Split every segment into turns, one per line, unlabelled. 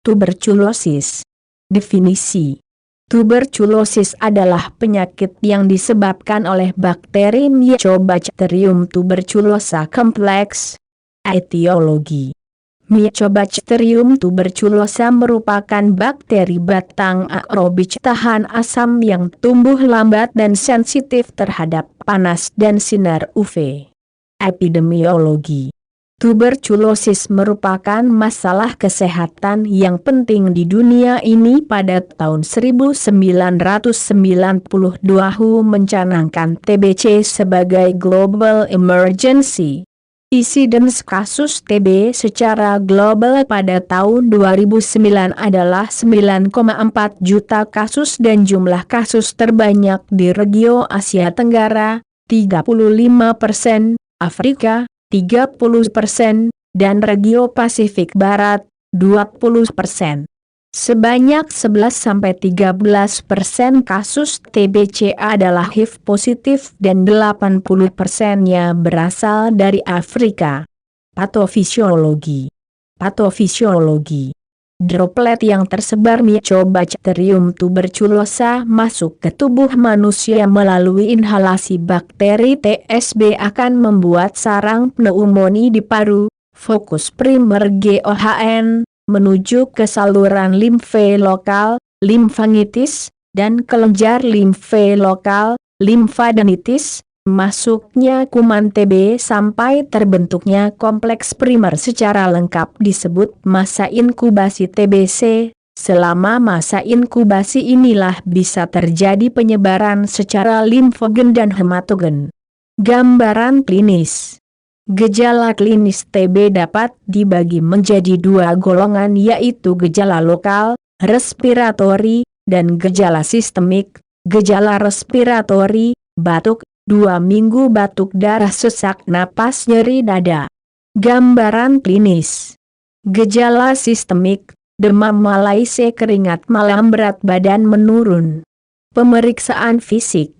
Tuberkulosis. Definisi. Tuberkulosis adalah penyakit yang disebabkan oleh bakteri Mycobacterium tuberculosa kompleks. Etiologi. Mycobacterium tuberculosa merupakan bakteri batang aerobik tahan asam yang tumbuh lambat dan sensitif terhadap panas dan sinar UV. Epidemiologi. Tuberkulosis merupakan masalah kesehatan yang penting di dunia ini. Pada tahun 1992 WHO mencanangkan TBC sebagai Global Emergency. Insidence kasus TB secara global pada tahun 2009 adalah 9,4 juta kasus dan jumlah kasus terbanyak di regio Asia Tenggara, 35%, Afrika, 30%, dan regio Pasifik Barat, 20%. Sebanyak 11-13% kasus TBC adalah HIV positif dan 80%-nya berasal dari Afrika. Patofisiologi. Patofisiologi. Droplet yang tersebar Mycobacterium tuberculosa masuk ke tubuh manusia melalui inhalasi bakteri TSB akan membuat sarang pneumonia di paru, fokus primer GOHN, menuju ke saluran limfe lokal, limfangitis, dan kelenjar limfe lokal, limfadenitis, masuknya kuman TB sampai terbentuknya kompleks primer secara lengkap disebut masa inkubasi TBC. Selama masa inkubasi inilah bisa terjadi penyebaran secara limfogen dan hematogen. Gambaran klinis. Gejala klinis TB dapat dibagi menjadi dua golongan, yaitu gejala lokal, respiratori, dan gejala sistemik. Gejala respiratori, batuk, 2 minggu batuk darah sesak napas nyeri dada. Gambaran klinis. Gejala sistemik, demam malaise keringat malam berat badan menurun. Pemeriksaan fisik.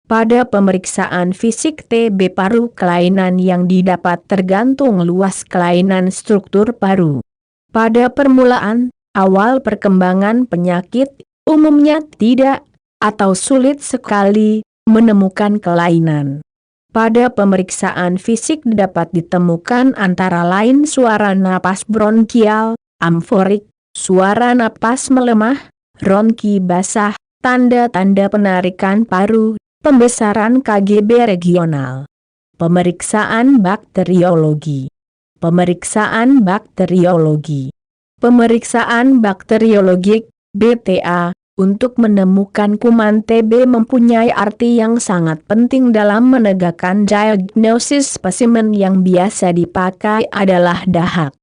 Pada pemeriksaan fisik TB paru kelainan yang didapat tergantung luas kelainan struktur paru. Pada permulaan, awal perkembangan penyakit, umumnya tidak, atau sulit sekali, menemukan kelainan. Pada pemeriksaan fisik dapat ditemukan antara lain suara napas bronkial, amforik, suara napas melemah, ronki basah, tanda-tanda penarikan paru, pembesaran KGB regional. Pemeriksaan bakteriologi. Pemeriksaan bakteriologi. Pemeriksaan bakteriologik, BTA, untuk menemukan kuman TB mempunyai arti yang sangat penting dalam menegakkan diagnosis. Spesimen yang biasa dipakai adalah dahak.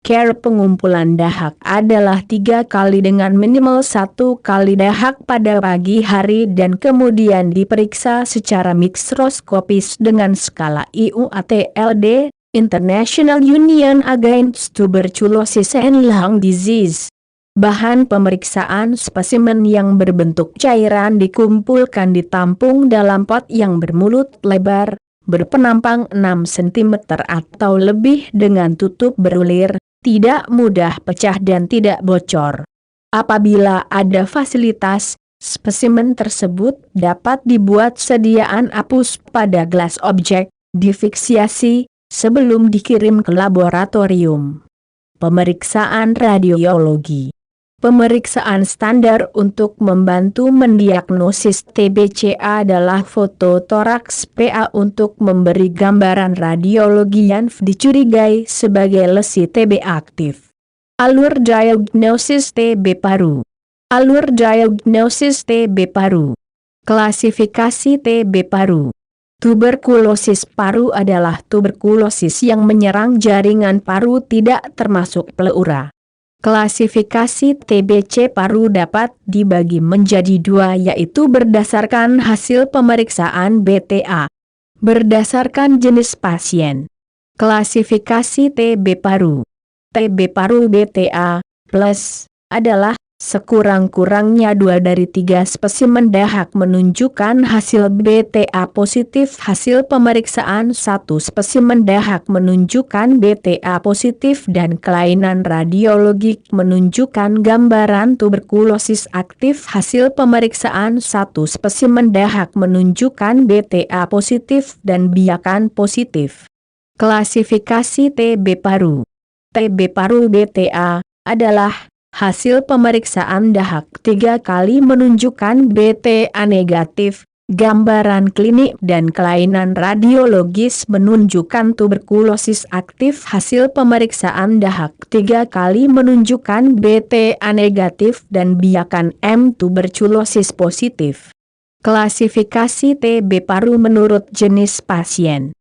Cara pengumpulan dahak adalah 3 kali dengan minimal 1 kali dahak pada pagi hari dan kemudian diperiksa secara mikroskopis dengan skala IUATLD, International Union Against Tuberculosis and Lung Disease. Bahan pemeriksaan spesimen yang berbentuk cairan dikumpulkan ditampung dalam pot yang bermulut lebar, berpenampang 6 cm atau lebih dengan tutup berulir, tidak mudah pecah dan tidak bocor. Apabila ada fasilitas, spesimen tersebut dapat dibuat sediaan apus pada gelas objek, difiksiasi, sebelum dikirim ke laboratorium. Pemeriksaan radiologi. Pemeriksaan standar untuk membantu mendiagnosis TBC adalah foto toraks PA untuk memberi gambaran radiologi yang dicurigai sebagai lesi TB aktif. Alur diagnosis TB paru. Alur diagnosis TB paru. Klasifikasi TB paru. Tuberkulosis paru adalah tuberkulosis yang menyerang jaringan paru tidak termasuk pleura. Klasifikasi TBC paru dapat dibagi menjadi 2, yaitu berdasarkan hasil pemeriksaan BTA. Berdasarkan jenis pasien. Klasifikasi TB paru. TB paru BTA plus adalah Sekurang-kurangnya 2 dari 3 spesimen dahak menunjukkan hasil BTA positif. Hasil pemeriksaan 1 spesimen dahak menunjukkan BTA positif dan kelainan radiologik menunjukkan gambaran tuberkulosis aktif. Hasil pemeriksaan 1 spesimen dahak menunjukkan BTA positif dan biakan positif. Klasifikasi TB paru. TB paru BTA adalah hasil pemeriksaan dahak 3 kali menunjukkan BTA negatif, gambaran klinik dan kelainan radiologis menunjukkan tuberkulosis aktif. Hasil pemeriksaan dahak 3 kali menunjukkan BTA negatif dan biakan tuberkulosis positif. Klasifikasi TB paru menurut jenis pasien.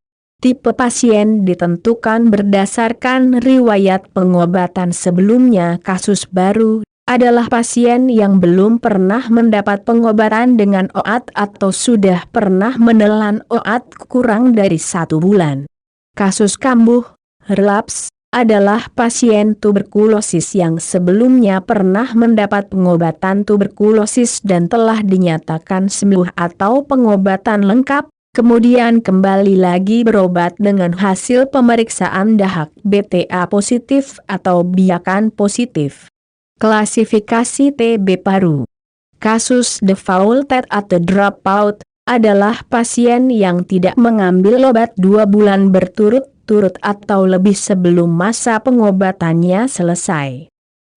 Tipe pasien ditentukan berdasarkan riwayat pengobatan sebelumnya. Kasus baru adalah pasien yang belum pernah mendapat pengobatan dengan oat atau sudah pernah menelan oat kurang dari 1 bulan. Kasus kambuh, relapse, adalah pasien tuberkulosis yang sebelumnya pernah mendapat pengobatan tuberkulosis dan telah dinyatakan sembuh atau pengobatan lengkap, kemudian kembali lagi berobat dengan hasil pemeriksaan dahak BTA positif atau biakan positif. Klasifikasi TB paru. Kasus defaulted atau dropout adalah pasien yang tidak mengambil obat 2 bulan berturut-turut atau lebih sebelum masa pengobatannya selesai.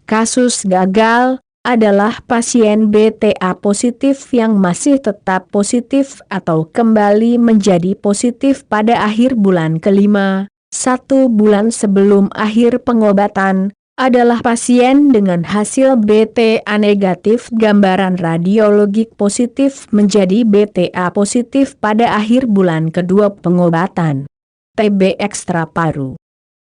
Kasus gagal adalah pasien BTA positif yang masih tetap positif atau kembali menjadi positif pada akhir bulan kelima, 1 bulan sebelum akhir pengobatan, adalah pasien dengan hasil BTA negatif gambaran radiologik positif menjadi BTA positif pada akhir bulan kedua pengobatan. TB ekstra paru.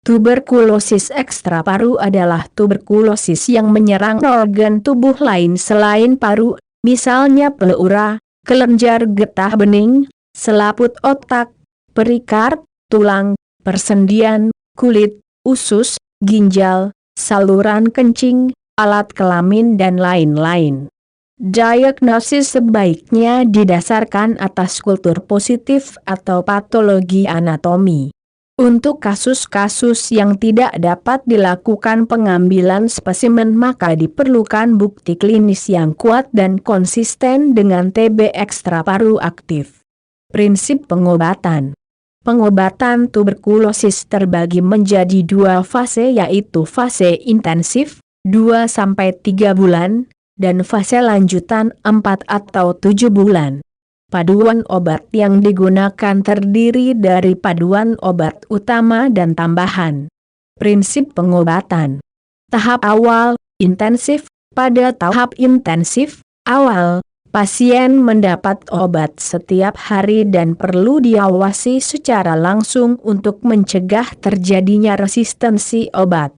Tuberkulosis ekstra paru adalah tuberkulosis yang menyerang organ tubuh lain selain paru, misalnya pleura, kelenjar getah bening, selaput otak, perikard, tulang, persendian, kulit, usus, ginjal, saluran kencing, alat kelamin dan lain-lain. Diagnosis sebaiknya didasarkan atas kultur positif atau patologi anatomi. Untuk kasus-kasus yang tidak dapat dilakukan pengambilan spesimen maka diperlukan bukti klinis yang kuat dan konsisten dengan TB ekstra paru aktif. Prinsip pengobatan. Pengobatan tuberkulosis terbagi menjadi 2 fase yaitu fase intensif, 2-3 bulan, dan fase lanjutan 4 atau 7 bulan. Paduan obat yang digunakan terdiri dari paduan obat utama dan tambahan. Prinsip pengobatan. Tahap awal, intensif. Pada tahap intensif, awal, pasien mendapat obat setiap hari dan perlu diawasi secara langsung untuk mencegah terjadinya resistensi obat.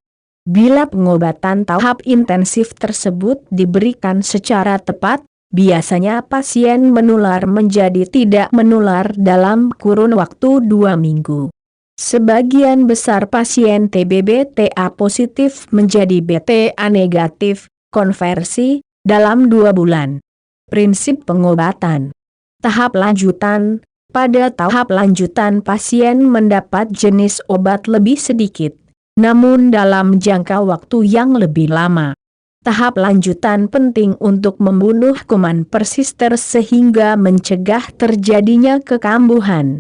Bila pengobatan tahap intensif tersebut diberikan secara tepat, biasanya pasien menular menjadi tidak menular dalam kurun waktu 2 minggu. Sebagian besar pasien TB BTA positif menjadi BTA negatif, konversi, dalam 2 bulan. Prinsip pengobatan. Tahap lanjutan. Pada tahap lanjutan pasien mendapat jenis obat lebih sedikit, namun dalam jangka waktu yang lebih lama. Tahap lanjutan penting untuk membunuh kuman persister sehingga mencegah terjadinya kekambuhan.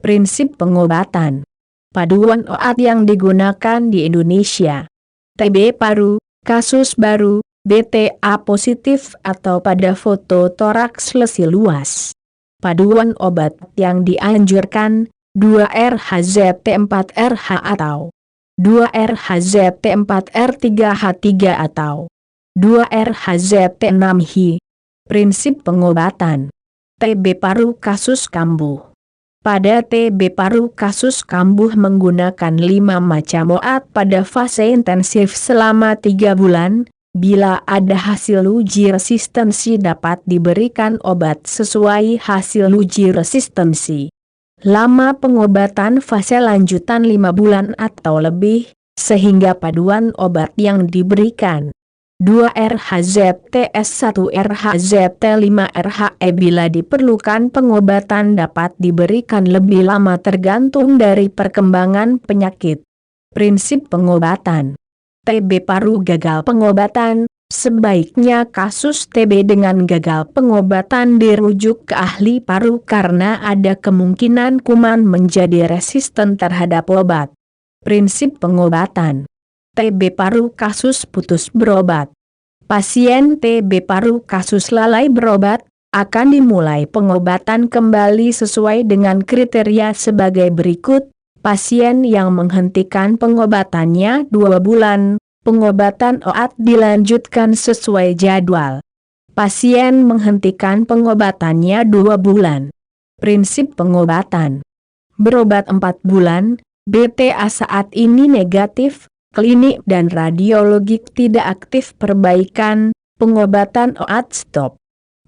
Prinsip pengobatan. Paduan obat yang digunakan di Indonesia. TB paru, kasus baru, BTA positif atau pada foto toraks lesi luas. Paduan obat yang dianjurkan, 2-RHZT4RH atau 2-RHZT4R3H3 atau 2-RHZT6Hi. Prinsip pengobatan. TB paru kasus kambuh. Pada TB paru kasus kambuh menggunakan 5 macam obat pada fase intensif selama 3 bulan. Bila ada hasil uji resistensi dapat diberikan obat sesuai hasil uji resistensi. Lama pengobatan fase lanjutan 5 bulan atau lebih, sehingga paduan obat yang diberikan 2-RHZTS1-RHZT5-RHE. Bila diperlukan, pengobatan dapat diberikan lebih lama tergantung dari perkembangan penyakit. Prinsip pengobatan TB paru gagal pengobatan. Sebaiknya kasus TB dengan gagal pengobatan dirujuk ke ahli paru karena ada kemungkinan kuman menjadi resisten terhadap obat. Prinsip pengobatan TB paru kasus putus berobat. Pasien TB paru kasus lalai berobat, akan dimulai pengobatan kembali sesuai dengan kriteria sebagai berikut. Pasien yang menghentikan pengobatannya 2 bulan, pengobatan OAT dilanjutkan sesuai jadwal. Pasien menghentikan pengobatannya 2 bulan. Prinsip pengobatan berobat 4 bulan, BTA saat ini negatif, klinik dan radiologik tidak aktif, perbaikan, pengobatan OAT stop.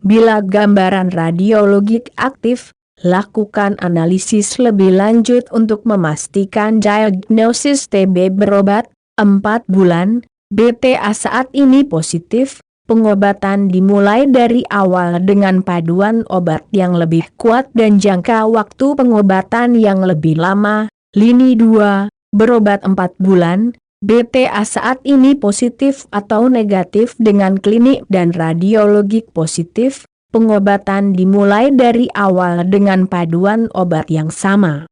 Bila gambaran radiologik aktif, lakukan analisis lebih lanjut untuk memastikan diagnosis TB berobat 4 bulan, BTA saat ini positif, pengobatan dimulai dari awal dengan paduan obat yang lebih kuat dan jangka waktu pengobatan yang lebih lama. Lini 2, berobat 4 bulan, BTA saat ini positif atau negatif dengan klinik dan radiologik positif, pengobatan dimulai dari awal dengan paduan obat yang sama.